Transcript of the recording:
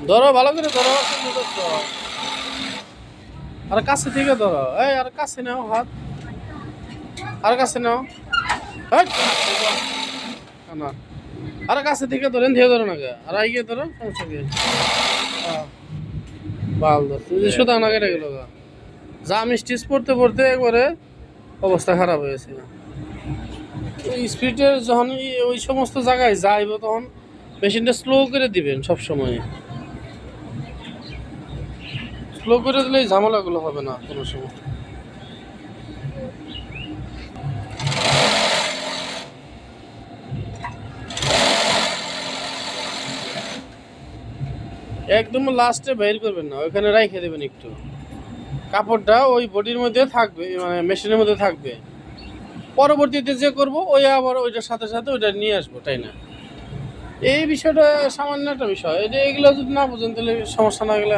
ধরো ভালো করে ধরো, সুন্দর ধরো। আর কাছে থেকে ধরো, এই আর কাছে নাও হাত, আর কাছে নাও। এই, না, আর কাছে থেকে ধরেন, ধীরে ধরো না কে, আর আইগে ধরো, সমস্যা কি? ভাল ধরছো, যে সুতা না কেটে গেল গা। যা আমি স্টিচ পড়তে পড়তে একবারে অবস্থা খারাপ হয়েছে। ওই স্পিডের যখন ওই সমস্ত জায়গায় যাইব তখন মেশিনটা স্লো করে দিবেন সব সময়। স্লো করে দিলে এই ঝামেলাগুলো হবে না কোনো সময়। একদম লাস্টে বের করবেন না, ওইখানে রাইখে দেবেন একটু। কাপড়টা ওই বডির মধ্যে থাকবে, মানে মেশিনের মধ্যে থাকবে। পরবর্তীতে যে করব ওই আবার ওইটার সাথে সাথে ওইটা নিয়ে আসবো, তাই না? এই বিষয়টা সামান্য একটা বিষয়, এটা এগুলো যদি না বুঝেন তাহলে সমস্যা না গেলে